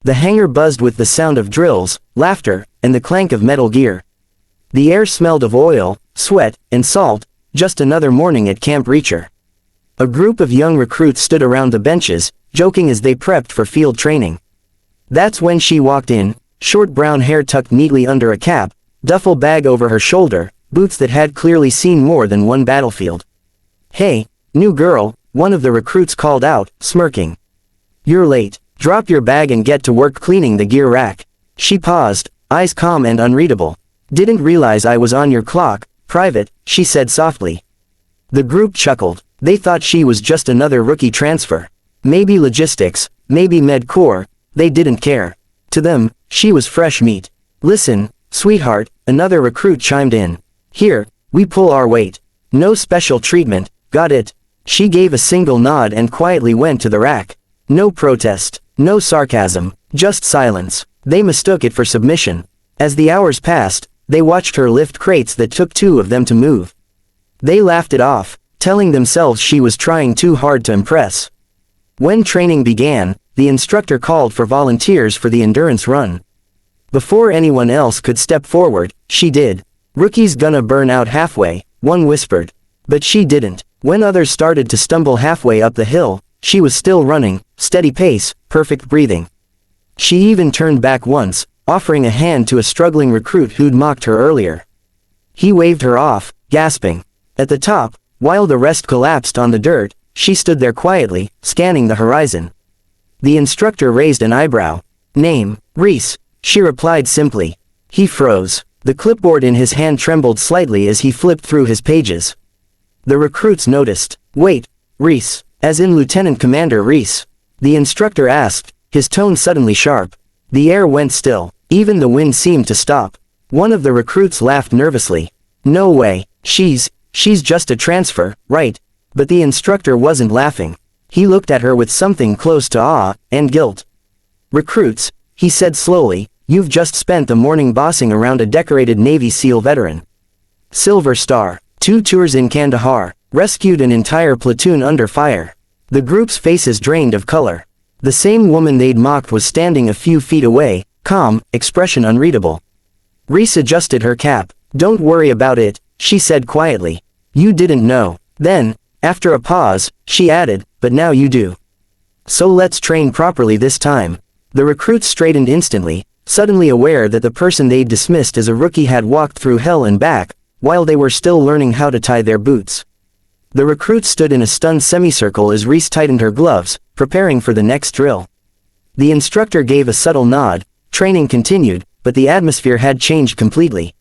The hangar buzzed with the sound of drills, laughter, and the clank of metal gear. The air smelled of oil, sweat, and salt, just another morning at Camp Reacher. A group of young recruits stood around the benches, joking as they prepped for field training. That's when she walked in, short brown hair tucked neatly under a cap, duffel bag over her shoulder, boots that had clearly seen more than one battlefield. "Hey, new girl," one of the recruits called out, smirking. "You're late. Drop your bag and get to work cleaning the gear rack." She paused, eyes calm and unreadable. "Didn't realize I was on your clock, Private," she said softly. The group chuckled. They thought she was just another rookie transfer. Maybe logistics, maybe med-corps, they didn't care. To them, she was fresh meat. "Listen, sweetheart," another recruit chimed in. "Here, we pull our weight. No special treatment, got it?" She gave a single nod and quietly went to the rack. No protest, no sarcasm, just silence. They mistook it for submission. As the hours passed, they watched her lift crates that took two of them to move. They laughed it off, telling themselves she was trying too hard to impress. When training began, the instructor called for volunteers for the endurance run. Before anyone else could step forward, she did. "Rookie's gonna burn out halfway," one whispered. But she didn't. When others started to stumble halfway up the hill, she was still running, steady pace, perfect breathing. She even turned back once, offering a hand to a struggling recruit who'd mocked her earlier. He waved her off, gasping. At the top, while the rest collapsed on the dirt, she stood there quietly, scanning the horizon. The instructor raised an eyebrow. "Name, Reese," she replied simply. He froze. The clipboard in his hand trembled slightly as he flipped through his pages. The recruits noticed. "Wait, Reese, as in Lieutenant Commander Reese?" the instructor asked, his tone suddenly sharp. The air went still. Even the wind seemed to stop. One of the recruits laughed nervously. "No way, she's just a transfer, right?" But the instructor wasn't laughing. He looked at her with something close to awe and guilt. "Recruits," he said slowly, "you've just spent the morning bossing around a decorated Navy SEAL veteran. Silver Star, 2 tours in Kandahar, rescued an entire platoon under fire." The group's faces drained of color. The same woman they'd mocked was standing a few feet away, calm, expression unreadable. Reese adjusted her cap. "Don't worry about it," she said quietly. "You didn't know." Then, after a pause, she added, "But now you do. So let's train properly this time." The recruits straightened instantly, suddenly aware that the person they'd dismissed as a rookie had walked through hell and back, while they were still learning how to tie their boots. The recruits stood in a stunned semicircle as Reese tightened her gloves, preparing for the next drill. The instructor gave a subtle nod. Training continued, but the atmosphere had changed completely.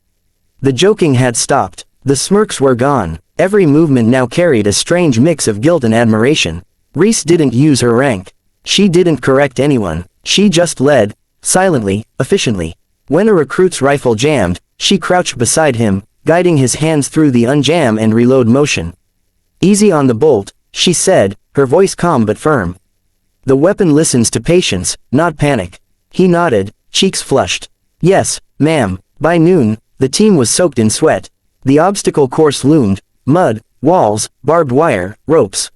The joking had stopped. The smirks were gone. Every movement now carried a strange mix of guilt and admiration. Reese didn't use her rank. She didn't correct anyone. She just led, silently, efficiently. When a recruit's rifle jammed, she crouched beside him, guiding his hands through the unjam and reload motion. "Easy on the bolt," she said, her voice calm but firm. "The weapon listens to patience, not panic." He nodded, cheeks flushed. "Yes, ma'am." By noon, the team was soaked in sweat. The obstacle course loomed: mud, walls, barbed wire, ropes.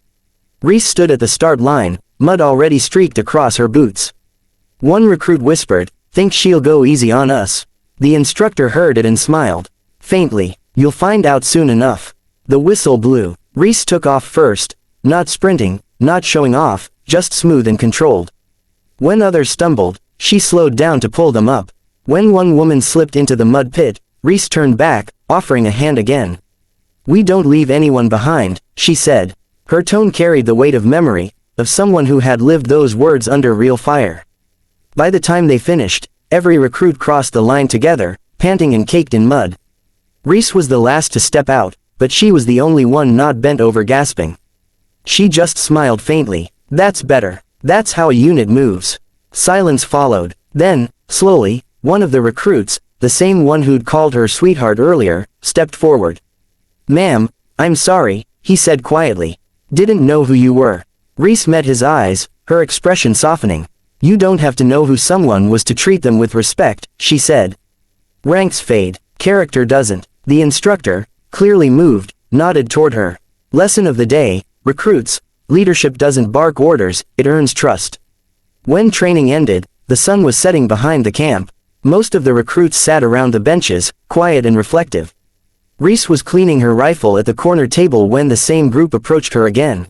Reese stood at the start line, mud already streaked across her boots. One recruit whispered, "Think she'll go easy on us?" The instructor heard it and smiled. Faintly, "You'll find out soon enough." The whistle blew. Reese took off first, not sprinting, not showing off, just smooth and controlled. When others stumbled, she slowed down to pull them up. When one woman slipped into the mud pit, Reese turned back, offering a hand again. "We don't leave anyone behind," she said. Her tone carried the weight of memory, of someone who had lived those words under real fire. By the time they finished, every recruit crossed the line together, panting and caked in mud. Reese was the last to step out, but she was the only one not bent over gasping. She just smiled faintly. "That's better. That's how a unit moves." Silence followed. Then, slowly, one of the recruits, the same one who'd called her sweetheart earlier, stepped forward. "Ma'am, I'm sorry," he said quietly. "Didn't know who you were." Reese met his eyes, her expression softening. "You don't have to know who someone was to treat them with respect," she said. "Ranks fade. Character doesn't." The instructor, clearly moved, nodded toward her. Lesson of the day: recruits, leadership doesn't bark orders, it earns trust. When training ended, The sun was setting behind the camp. Most of the recruits sat around the benches, quiet and reflective. Reese was cleaning her rifle at the corner table when the same group approached her again.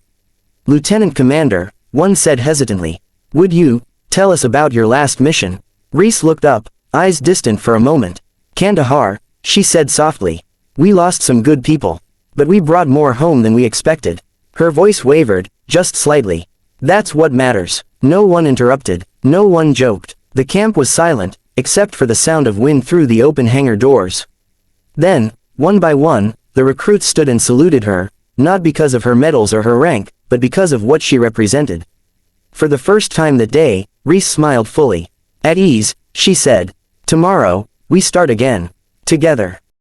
"Lieutenant Commander," one said hesitantly, "would you tell us about your last mission?" Reese looked up, eyes distant for a moment. "Kandahar," she said softly. "We lost some good people. But we brought more home than we expected." Her voice wavered, just slightly. "That's what matters." No one interrupted. No one joked. The camp was silent, except for the sound of wind through the open hangar doors. Then, one by one, the recruits stood and saluted her, not because of her medals or her rank, but because of what she represented. For the first time that day, Reese smiled fully. "At ease," she said. "Tomorrow, we start again. Together."